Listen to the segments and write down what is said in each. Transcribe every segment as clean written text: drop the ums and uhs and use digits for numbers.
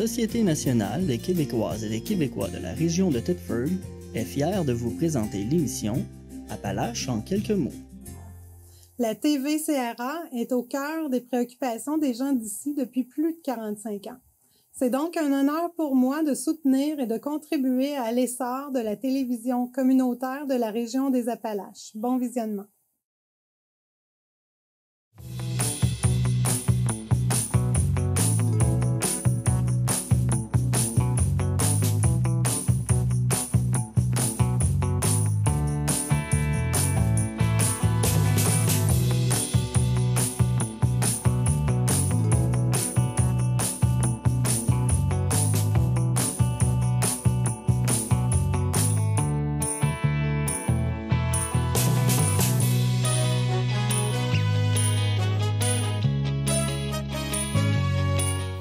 Société nationale des Québécoises et des Québécois de la région de Thetford est fière de vous présenter l'émission Appalaches en quelques mots. La TVCRA est au cœur des préoccupations des gens d'ici depuis plus de 45 ans. C'est donc un honneur pour moi de soutenir et de contribuer à l'essor de la télévision communautaire de la région des Appalaches. Bon visionnement.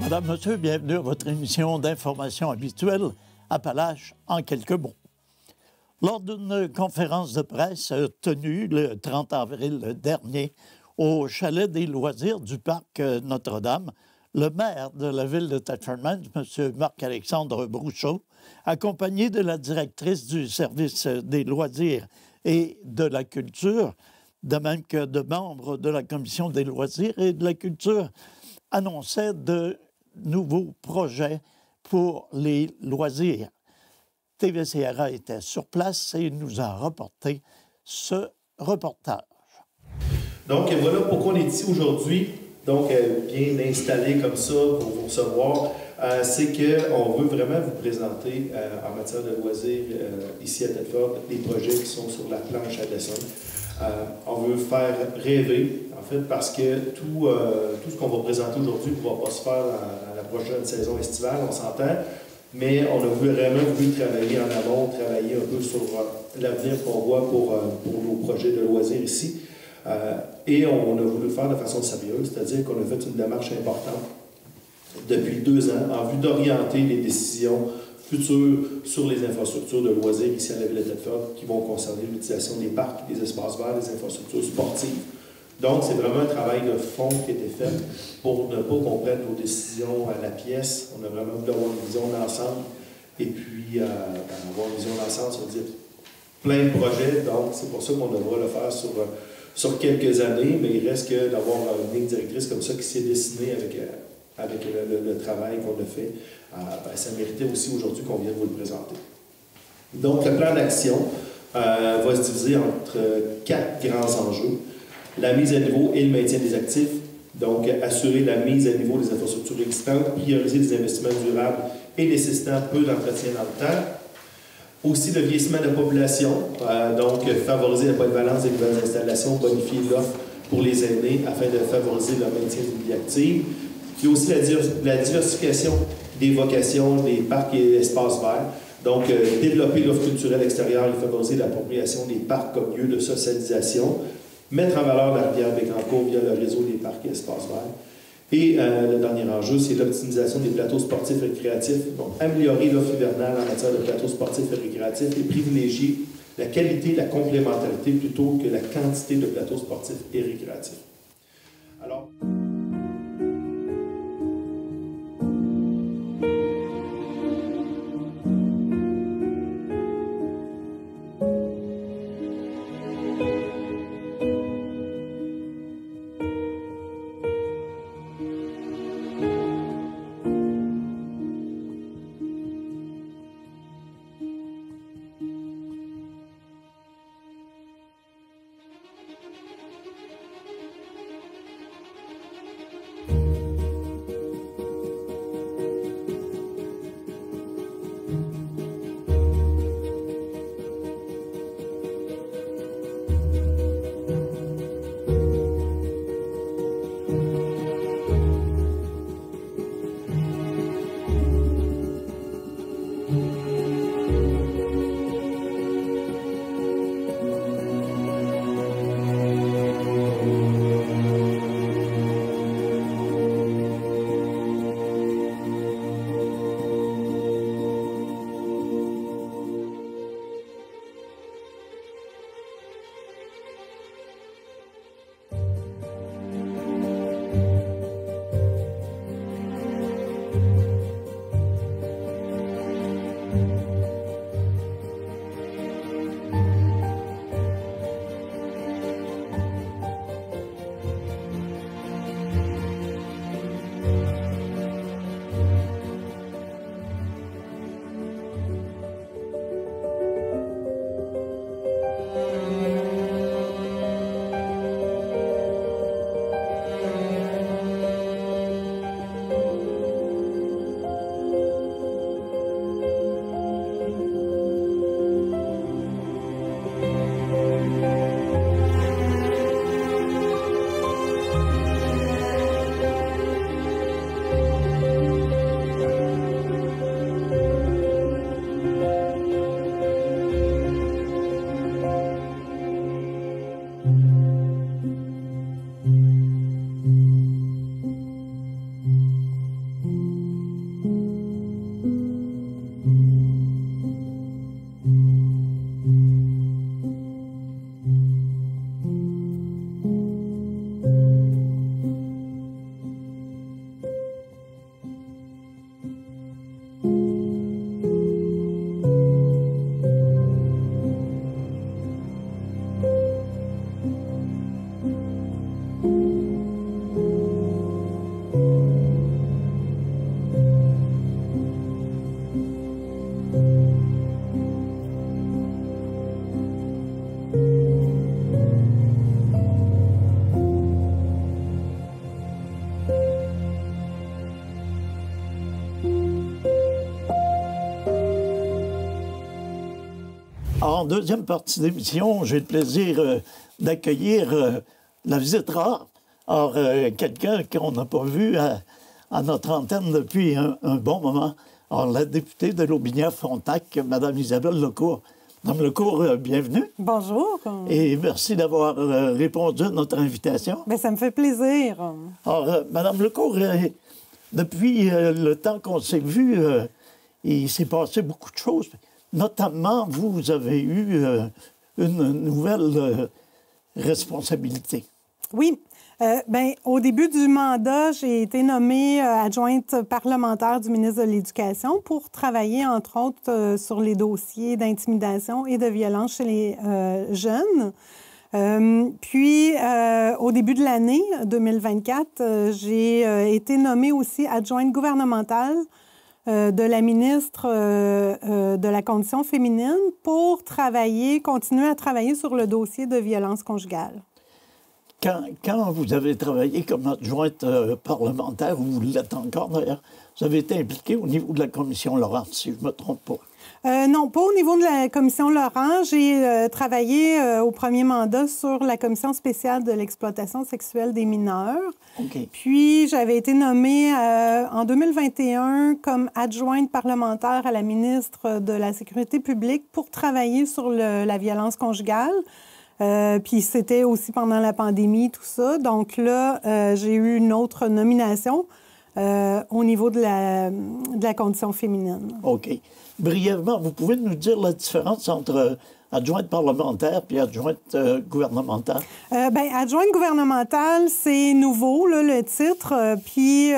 Madame, Monsieur, bienvenue à votre émission d'information habituelle Appalaches en quelques mots. Lors d'une conférence de presse tenue le 30 avril dernier au chalet des loisirs du parc Notre-Dame, le maire de la ville de Thetford-Mines, M. Marc-Alexandre Brouchot, accompagné de la directrice du service des loisirs et de la culture, de même que de membres de la commission des loisirs et de la culture, annonçait de nouveaux projets pour les loisirs. TVCRA était sur place et nous a rapporté ce reportage. Donc, voilà pourquoi on est ici aujourd'hui, donc bien installé comme ça pour vous recevoir. C'est qu'on veut vraiment vous présenter en matière de loisirs ici à Thetford les projets qui sont sur la planche à dessin. On veut faire rêver, en fait, parce que tout ce qu'on va présenter aujourd'hui ne pourra pas se faire dans la prochaine saison estivale, on s'entend, mais on a vraiment voulu travailler en amont, travailler un peu sur l'avenir qu'on voit pour nos projets de loisirs ici. Et on a voulu le faire de façon sérieuse, c'est-à-dire qu'on a fait une démarche importante depuis 2 ans en vue d'orienter les décisions futures sur les infrastructures de loisirs ici à la ville de Thetford qui vont concerner l'utilisation des parcs, des espaces verts, des infrastructures sportives. Donc, c'est vraiment un travail de fond qui a été fait pour ne pas qu'on prenne nos décisions à la pièce. On a vraiment voulu avoir une vision d'ensemble et puis avoir une vision d'ensemble, ça veut dire plein de projets. Donc, c'est pour ça qu'on devra le faire sur quelques années, mais il reste que d'avoir une ligne directrice comme ça qui s'est dessinée avec le travail qu'on a fait. Ça méritait aussi aujourd'hui qu'on vienne vous le présenter. Donc, le plan d'action va se diviser entre 4 grands enjeux. La mise à niveau et le maintien des actifs, donc assurer la mise à niveau des infrastructures existantes, prioriser les investissements durables et nécessitant peu d'entretien dans le temps. Aussi le vieillissement de la population, donc favoriser la polyvalence des nouvelles installations, bonifier l'offre pour les aînés afin de favoriser le maintien d'une vie active. Puis aussi la diversification des vocations des parcs et espaces verts. Donc, développer l'offre culturelle extérieure et favoriser l'appropriation des parcs comme lieu de socialisation. Mettre en valeur la rivière Bécancour via le réseau des parcs et espaces verts. Et le dernier enjeu, c'est l'optimisation des plateaux sportifs et récréatifs. Donc, améliorer l'offre hivernale en matière de plateaux sportifs et récréatifs et privilégier la qualité et la complémentarité plutôt que la quantité de plateaux sportifs et récréatifs. Alors... En deuxième partie d'émission, j'ai le plaisir d'accueillir la visite rare. Alors, quelqu'un qu'on n'a pas vu à notre antenne depuis un bon moment. Alors, la députée de Lotbinière-Frontenac, Mme Isabelle Lecourt. Mme Lecourt, bienvenue. Bonjour. Et merci d'avoir répondu à notre invitation. Bien, ça me fait plaisir. Alors, Mme Lecourt, depuis le temps qu'on s'est vu, il s'est passé beaucoup de choses. Notamment, vous avez eu une nouvelle responsabilité. Oui. Bien, au début du mandat, j'ai été nommée adjointe parlementaire du ministre de l'Éducation pour travailler, entre autres, sur les dossiers d'intimidation et de violence chez les jeunes. Puis, au début de l'année 2024, j'ai été nommée aussi adjointe gouvernementale de la ministre de la Condition féminine pour continuer à travailler sur le dossier de violence conjugale. Quand vous avez travaillé comme adjointe parlementaire, ou vous l'êtes encore d'ailleurs, vous avez été impliquée au niveau de la commission Laurent, si je ne me trompe pas. Non, pas au niveau de la commission Laurent. J'ai travaillé au premier mandat sur la commission spéciale de l'exploitation sexuelle des mineurs. Okay. Puis, j'avais été nommée en 2021 comme adjointe parlementaire à la ministre de la Sécurité publique pour travailler sur la violence conjugale. Puis c'était aussi pendant la pandémie, tout ça. Donc là, j'ai eu une autre nomination au niveau de la condition féminine. OK. Brièvement, vous pouvez nous dire la différence entre adjointe parlementaire puis adjointe gouvernementale? Bien, adjointe gouvernementale, c'est nouveau, là, le titre. Puis,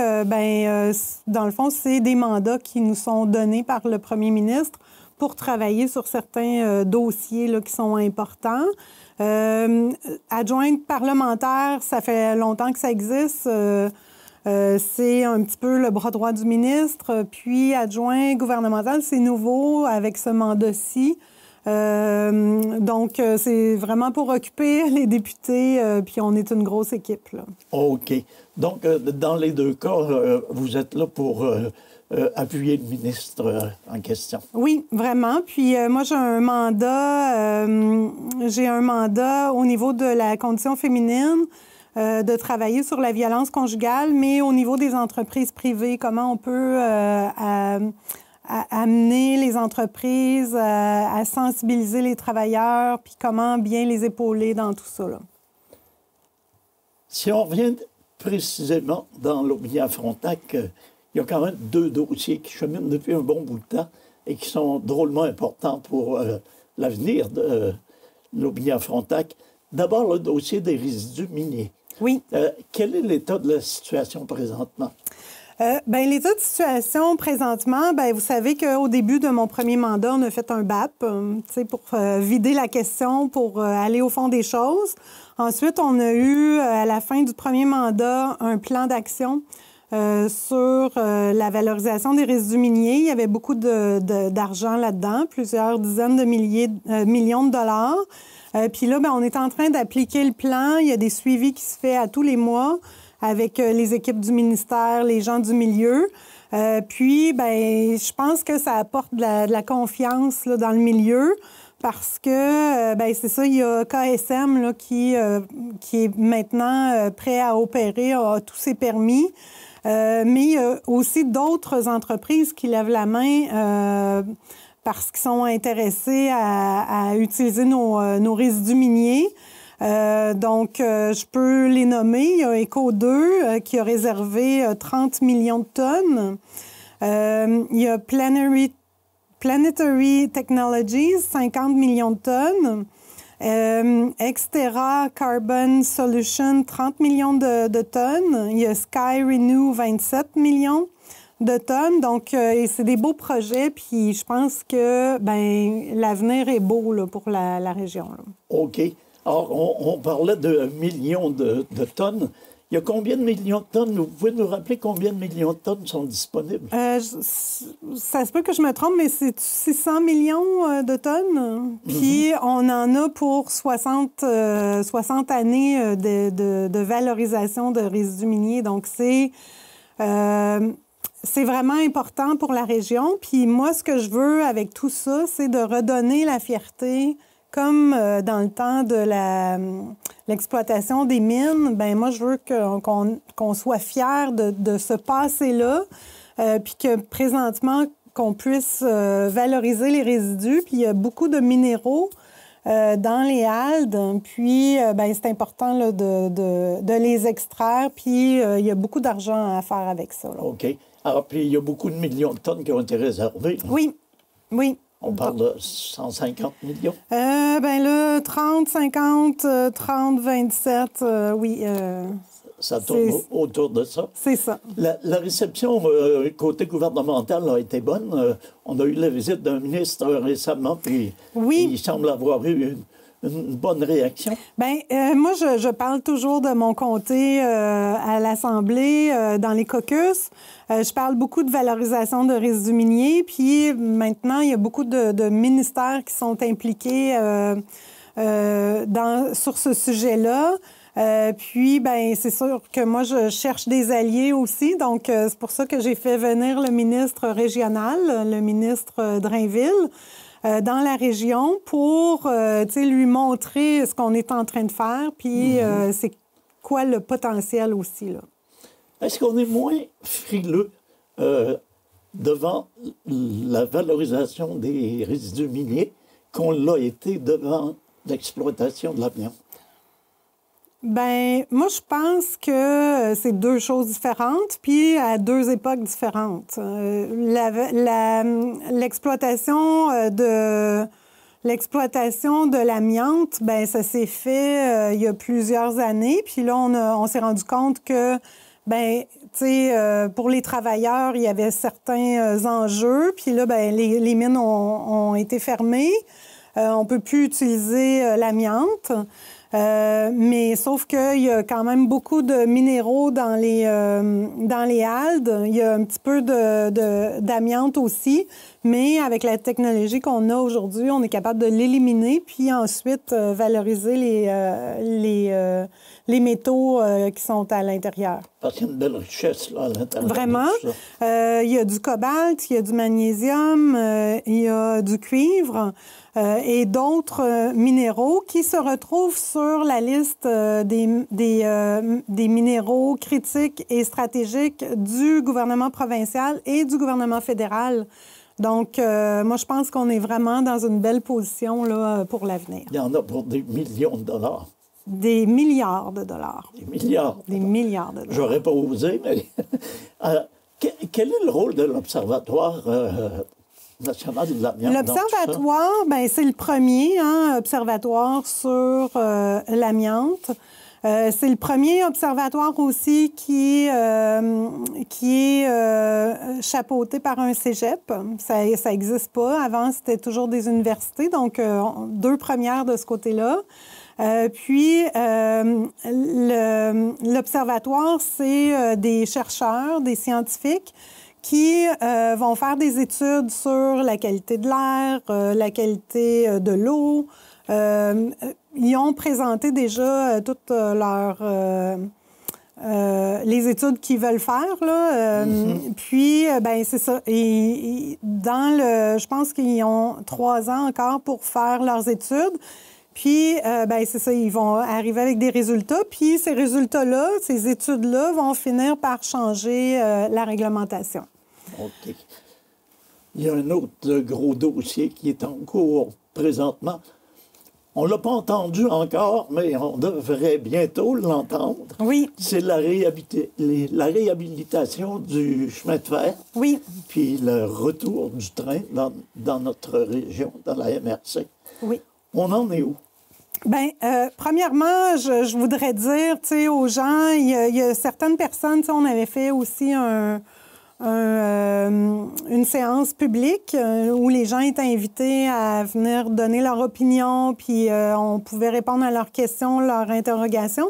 dans le fond, c'est des mandats qui nous sont donnés par le premier ministre pour travailler sur certains dossiers là, qui sont importants. Adjointe parlementaire, ça fait longtemps que ça existe. C'est un petit peu le bras droit du ministre. Puis adjoint gouvernemental, c'est nouveau avec ce mandat-ci. Donc, c'est vraiment pour occuper les députés, puis on est une grosse équipe, là. OK. Donc, dans les deux cas, vous êtes là pour appuyer le ministre en question. Oui, vraiment. Puis moi, j'ai un mandat au niveau de la condition féminine, de travailler sur la violence conjugale, mais au niveau des entreprises privées, comment on peut amener les entreprises à sensibiliser les travailleurs, puis comment bien les épauler dans tout ça, là. Si on revient précisément dans Lotbinière-Frontenac, il y a quand même deux dossiers qui cheminent depuis un bon bout de temps et qui sont drôlement importants pour l'avenir de Lotbinière-Frontenac. D'abord, le dossier des résidus miniers. Oui. Quel est l'état de la situation présentement? Bien, l'état de situation présentement, bien, vous savez qu'au début de mon premier mandat, on a fait un BAP, pour vider la question, pour aller au fond des choses. Ensuite, on a eu, à la fin du premier mandat, un plan d'action sur la valorisation des résidus miniers. Il y avait beaucoup d'argent là-dedans, plusieurs dizaines de millions de dollars. Puis là, bien, on est en train d'appliquer le plan. Il y a des suivis qui se font à tous les mois avec les équipes du ministère, les gens du milieu. Puis, bien, je pense que ça apporte de la confiance là, dans le milieu parce que, bien, c'est ça, il y a KSM là, qui est maintenant prêt à opérer, a tous ses permis. Mais il y a aussi d'autres entreprises qui lèvent la main parce qu'ils sont intéressés à utiliser nos résidus miniers. Donc, je peux les nommer. Il y a Eco2 qui a réservé 30 millions de tonnes. Il y a Planetary Technologies, 50 millions de tonnes. Exterra Carbon Solution, 30 millions de tonnes. Il y a Sky Renew, 27 millions de tonnes. Donc, c'est des beaux projets. Puis, je pense que l'avenir est beau là, pour la région, là. OK. Alors, on parlait de millions de tonnes. Il y a combien de millions de tonnes? Vous pouvez nous rappeler combien de millions de tonnes sont disponibles? Ça se peut que je me trompe, mais c'est 600 millions de tonnes. Puis, on en a pour 60 années de valorisation de résidus miniers. Donc, c'est c'est vraiment important pour la région. Puis moi, ce que je veux avec tout ça, c'est de redonner la fierté, comme dans le temps de l'exploitation des mines. Bien, moi, je veux qu'on soit fiers de ce passé-là, puis que présentement, qu'on puisse valoriser les résidus. Puis il y a beaucoup de minéraux dans les haldes. Puis, ben, c'est important là, de les extraire. Puis, il y a beaucoup d'argent à faire avec ça. Là. OK. Alors, puis, il y a beaucoup de millions de tonnes qui ont été réservées. Oui, oui. On parle de 150 millions? Ben là, 30, 50, 30, 27, oui. Ça tourne autour de ça. C'est ça. La réception côté gouvernemental a été bonne. On a eu la visite d'un ministre récemment, puis oui. Il semble avoir eu une bonne réaction. Bien, moi, je parle toujours de mon comté à l'Assemblée, dans les caucus. Je parle beaucoup de valorisation de résidus miniers. Puis maintenant, il y a beaucoup de ministères qui sont impliqués sur ce sujet-là. Puis, ben c'est sûr que moi, je cherche des alliés aussi. Donc, c'est pour ça que j'ai fait venir le ministre régional, le ministre Drainville, dans la région pour, lui montrer ce qu'on est en train de faire. Puis, c'est quoi le potentiel aussi, là. Est-ce qu'on est moins frileux devant la valorisation des résidus miniers qu'on l'a été devant l'exploitation de l'amiante? Bien, moi, je pense que c'est deux choses différentes, puis à deux époques différentes. L'exploitation de l'amiante, bien, ça s'est fait il y a plusieurs années. Puis là, on s'est rendu compte que, bien, tu sais, pour les travailleurs, il y avait certains enjeux. Puis là, bien, les mines ont été fermées. On ne peut plus utiliser l'amiante. Mais sauf qu'il y a quand même beaucoup de minéraux dans les haldes. Il y a un petit peu d'amiante aussi. Mais avec la technologie qu'on a aujourd'hui, on est capable de l'éliminer puis ensuite valoriser les métaux qui sont à l'intérieur. Parce qu'il y a une belle richesse là, à l'intérieur. Vraiment. Il y a du cobalt, il y a du magnésium, il y a du cuivre. Et d'autres minéraux qui se retrouvent sur la liste des minéraux critiques et stratégiques du gouvernement provincial et du gouvernement fédéral. Donc, moi, je pense qu'on est vraiment dans une belle position là, pour l'avenir. Il y en a pour des millions de dollars. Des milliards de dollars. Des milliards. Des milliards de dollars. J'aurais pas osé, mais... quel est le rôle de l'Observatoire national de l'amiante? L'Observatoire, bien, c'est le premier observatoire sur l'amiante. C'est le premier observatoire aussi qui est chapeauté par un cégep. Ça n'existe pas. Avant, c'était toujours des universités, donc deux premières de ce côté-là. Puis, l'observatoire, c'est des chercheurs, des scientifiques qui vont faire des études sur la qualité de l'air, la qualité de l'eau. Ils ont présenté déjà toutes les études qu'ils veulent faire, là. Puis, ben c'est ça. Et je pense qu'ils ont 3 ans encore pour faire leurs études. Puis, ben c'est ça, ils vont arriver avec des résultats. Puis, ces résultats-là, ces études-là vont finir par changer la réglementation. OK. Il y a un autre gros dossier qui est en cours présentement. On ne l'a pas entendu encore, mais on devrait bientôt l'entendre. Oui. C'est la réhabilitation du chemin de fer. Oui. Puis le retour du train dans notre région, dans la MRC. Oui. On en est où? Bien, premièrement, je voudrais dire, tu sais, aux gens, il y a certaines personnes, tu sais, on avait fait aussi une séance publique où les gens étaient invités à venir donner leur opinion, puis on pouvait répondre à leurs questions, leurs interrogations.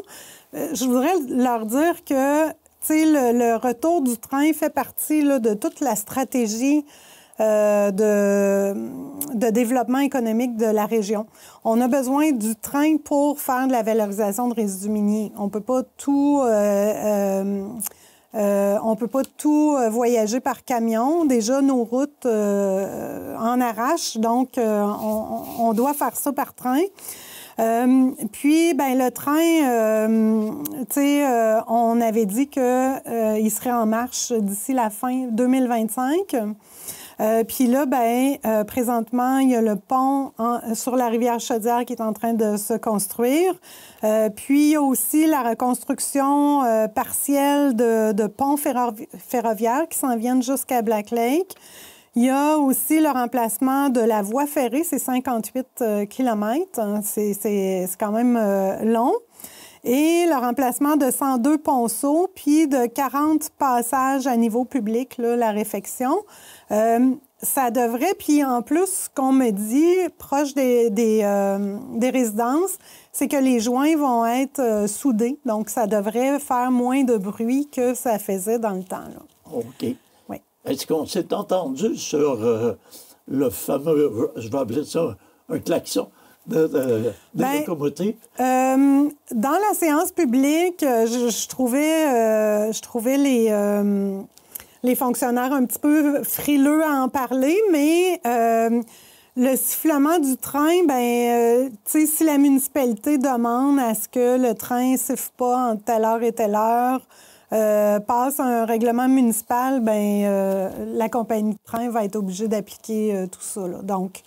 Je voudrais leur dire que, tu sais, le retour du train fait partie là, de toute la stratégie de développement économique de la région. On a besoin du train pour faire de la valorisation de résidus miniers. On ne peut pas tout On ne peut pas tout voyager par camion. Déjà, nos routes en arrachent, donc on doit faire ça par train. Puis, ben le train, tu sais, on avait dit qu'il serait en marche d'ici la fin 2025. Puis là, ben présentement, il y a le pont sur la rivière Chaudière qui est en train de se construire. Puis, il y a aussi la reconstruction partielle de ponts ferroviaires qui s'en viennent jusqu'à Black Lake. Il y a aussi le remplacement de la voie ferrée, c'est 58 km. C'est quand même long. Et le remplacement de 102 ponceaux, puis de 40 passages à niveau public, là, la réfection. Ça devrait, puis en plus, ce qu'on me dit, proche des résidences, c'est que les joints vont être soudés. Donc, ça devrait faire moins de bruit que ça faisait dans le temps, là. OK. Oui. Est-ce qu'on s'est entendu sur le fameux, je vais appeler ça un klaxon de locomotive? Dans la séance publique, je trouvais les fonctionnaires un petit peu frileux à en parler, mais le sifflement du train, ben, tu sais, si la municipalité demande à ce que le train ne siffle pas entre telle heure et telle heure, passe un règlement municipal, ben la compagnie de train va être obligée d'appliquer tout ça, là. Donc,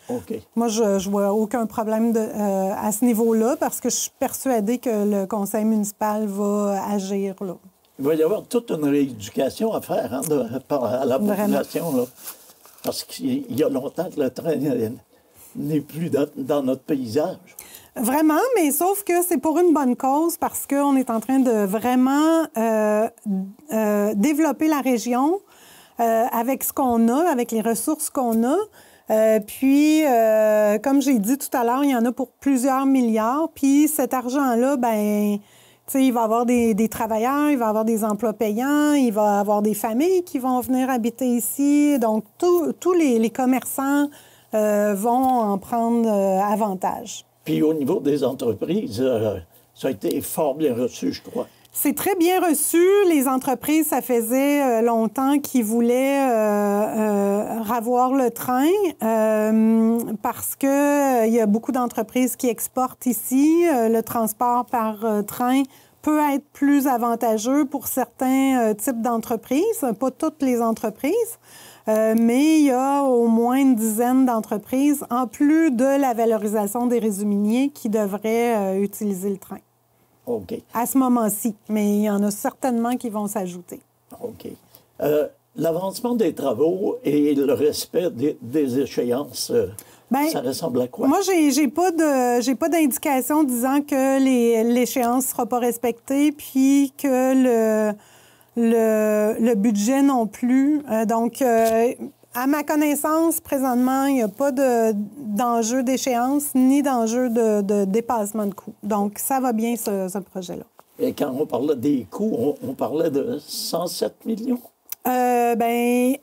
moi, je vois aucun problème à ce niveau-là parce que je suis persuadée que le conseil municipal va agir, là. Il va y avoir toute une rééducation à faire à la population, là, parce qu'il y a longtemps que le train n'est plus dans notre paysage. Vraiment, mais sauf que c'est pour une bonne cause parce qu'on est en train de vraiment développer la région avec ce qu'on a, avec les ressources qu'on a. Puis, comme j'ai dit tout à l'heure, il y en a pour plusieurs milliards. Puis cet argent-là, ben, tu sais, il va y avoir des travailleurs, il va y avoir des emplois payants, il va y avoir des familles qui vont venir habiter ici. Donc, tous les commerçants vont en prendre avantage. Puis au niveau des entreprises, ça a été fort bien reçu, je crois. C'est très bien reçu. Les entreprises, ça faisait longtemps qu'ils voulaient ravoir le train parce qu'il y a beaucoup d'entreprises qui exportent ici. Le transport par train peut être plus avantageux pour certains types d'entreprises, pas toutes les entreprises. Mais il y a au moins une dizaine d'entreprises, en plus de la valorisation des réseaux miniers, qui devraient utiliser le train. OK. À ce moment-ci. Mais il y en a certainement qui vont s'ajouter. OK. L'avancement des travaux et le respect des échéances, ça ressemble à quoi? Moi, j'ai pas d'indication disant que l'échéance ne sera pas respectée puis que le budget non plus. Donc, à ma connaissance, présentement, il n'y a pas d'enjeu d'échéance ni d'enjeu de dépassement de coûts. Donc, ça va bien, ce projet-là. Et quand on parlait des coûts, on parlait de 107 millions? Bien,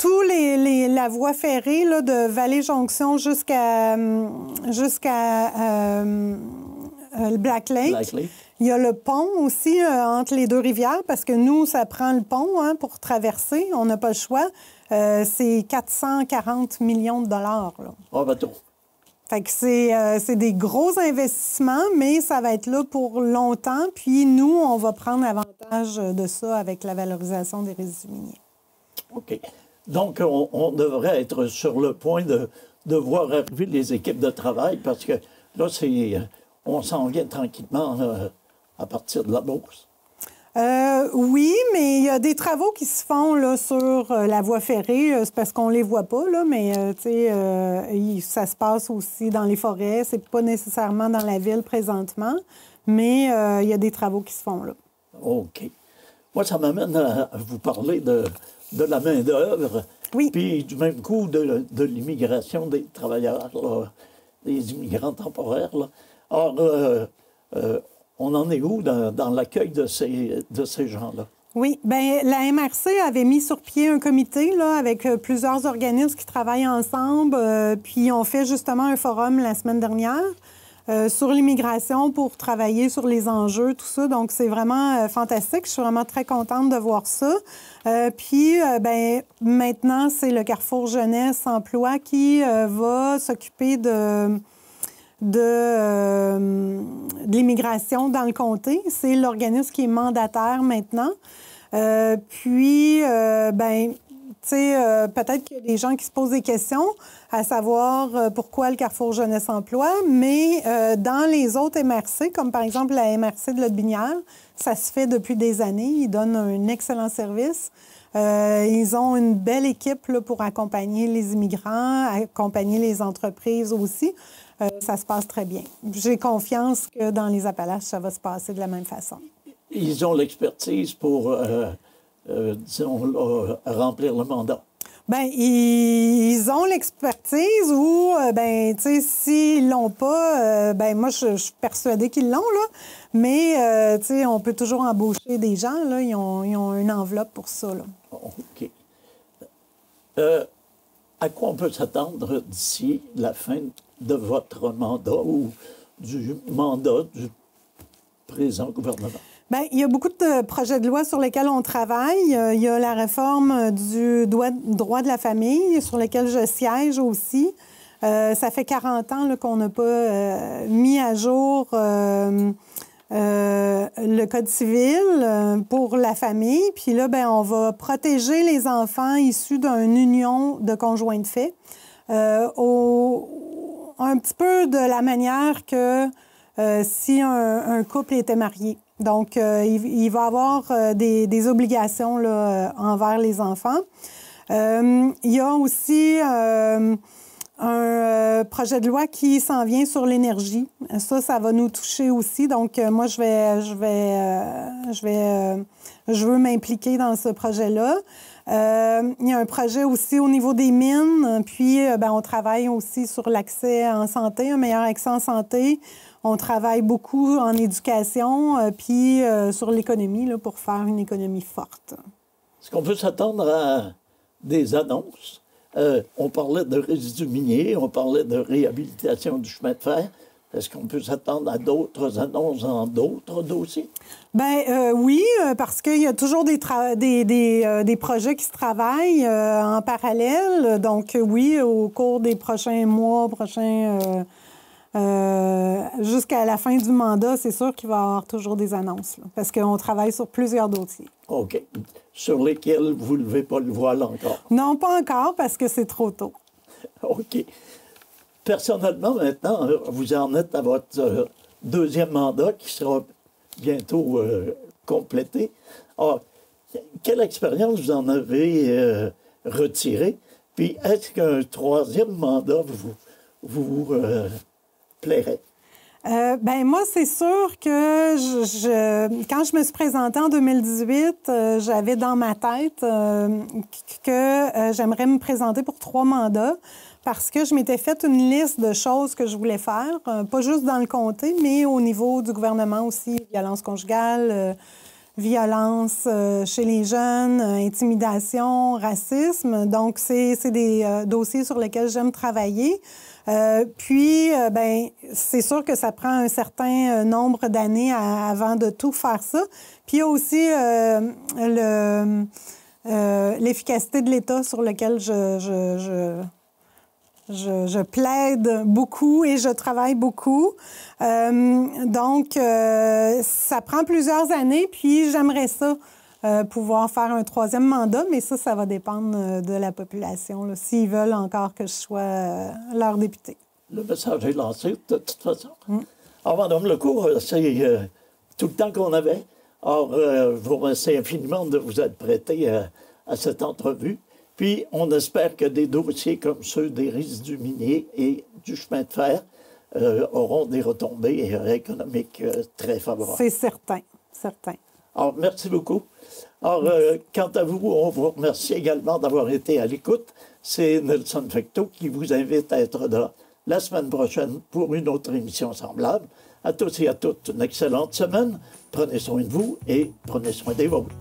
la voie ferrée là, de Vallée-Jonction jusqu'à Black Lake. Il y a le pont aussi entre les deux rivières, parce que nous, ça prend le pont pour traverser. On n'a pas le choix. C'est 440 millions de dollars. Là. Oh, bateau. Fait que c'est des gros investissements, mais ça va être là pour longtemps. Puis nous, on va prendre avantage de ça avec la valorisation des résidus miniers. OK. Donc, on devrait être sur le point de voir arriver les équipes de travail, parce que là, on s'en vient tranquillement à partir de la Beauce. Oui, mais il y a des travaux qui se font là, sur la voie ferrée. C'est parce qu'on les voit pas, là, mais ça se passe aussi dans les forêts. C'est pas nécessairement dans la ville présentement, mais il y a des travaux qui se font là. OK. Moi, ça m'amène à vous parler de la main-d'œuvre. Oui. Puis du même coup de l'immigration des travailleurs, là, des immigrants temporaires. Là. Or, on en est où dans l'accueil de ces gens-là? Oui, bien, la MRC avait mis sur pied un comité là, avec plusieurs organismes qui travaillent ensemble, puis on fait justement un forum la semaine dernière. sur l'immigration pour travailler sur les enjeux, tout ça. Donc, c'est vraiment fantastique. Je suis vraiment très contente de voir ça. Puis, maintenant, c'est le Carrefour Jeunesse Emploi qui va s'occuper de l'immigration dans le comté. C'est l'organisme qui est mandataire maintenant. Peut-être qu'il y a des gens qui se posent des questions, à savoir pourquoi le Carrefour Jeunesse Emploi, mais dans les autres MRC, comme par exemple la MRC de Lotbinière, ça se fait depuis des années. Ils donnent un excellent service. Ils ont une belle équipe là, pour accompagner les immigrants, accompagner les entreprises aussi. Ça se passe très bien. J'ai confiance que dans les Appalaches, ça va se passer de la même façon. Ils ont l'expertise pour... remplir le mandat? Bien, ils ont l'expertise ou, s'ils l'ont pas, moi, je suis persuadée qu'ils l'ont, là. Mais, on peut toujours embaucher des gens, là. Ils ont une enveloppe pour ça, là. OK. À quoi on peut s'attendre d'ici la fin de votre mandat ou du mandat du présent gouvernement? Bien, il y a beaucoup de projets de loi sur lesquels on travaille. Il y a la réforme du droit de la famille, sur lequel je siège aussi. Ça fait 40 ans là, qu'on n'a pas mis à jour le Code civil pour la famille. Puis là, bien, on va protéger les enfants issus d'une union de conjoints de fait un petit peu de la manière que si un couple était marié. Donc, il va y avoir des obligations là, envers les enfants. Il y a aussi un projet de loi qui s'en vient sur l'énergie. Ça va nous toucher aussi. Donc, moi, je veux m'impliquer dans ce projet-là. Il y a un projet aussi au niveau des mines. Puis, on travaille aussi sur l'accès en santé, un meilleur accès en santé. On travaille beaucoup en éducation, puis sur l'économie, là, pour faire une économie forte. Est-ce qu'on peut s'attendre à des annonces? On parlait de résidus miniers, on parlait de réhabilitation du chemin de fer. Est-ce qu'on peut s'attendre à d'autres annonces dans d'autres dossiers? Bien, oui, parce qu'il y a toujours des projets qui se travaillent en parallèle. Donc, oui, au cours des prochains mois, jusqu'à la fin du mandat, c'est sûr qu'il va y avoir toujours des annonces, là, parce qu'on travaille sur plusieurs dossiers. OK. Sur lesquels vous ne levez pas le voile encore? Non, pas encore, parce que c'est trop tôt. OK. Personnellement, maintenant, vous en êtes à votre deuxième mandat qui sera bientôt complété. Alors, quelle expérience vous en avez retirée? Puis, est-ce qu'un troisième mandat vous plairait? Moi, c'est sûr que quand je me suis présentée en 2018, j'avais dans ma tête que j'aimerais me présenter pour 3 mandats parce que je m'étais fait une liste de choses que je voulais faire, pas juste dans le comté, mais au niveau du gouvernement aussi, violence conjugale, violence chez les jeunes, intimidation, racisme. Donc, c'est des dossiers sur lesquels j'aime travailler. C'est sûr que ça prend un certain nombre d'années avant de tout faire ça. Puis il y a aussi l'efficacité de l'État sur lequel je plaide beaucoup et je travaille beaucoup. Donc, ça prend plusieurs années, puis j'aimerais ça. Pouvoir faire un troisième mandat, mais ça va dépendre de la population, là, s'ils veulent encore que je sois leur député. Le message est lancé, de toute façon. Alors, Mme Lecourt, c'est tout le temps qu'on avait. Alors, je vous remercie infiniment de vous être prêté à cette entrevue. Puis, on espère que des dossiers comme ceux des résidus miniers et du chemin de fer auront des retombées économiques très favorables. C'est certain, certain. Alors, merci beaucoup. Alors, quant à vous, on vous remercie également d'avoir été à l'écoute. C'est Nelson Fecteau qui vous invite à être là la semaine prochaine pour une autre émission semblable. À tous et à toutes, une excellente semaine. Prenez soin de vous et prenez soin des vôtres.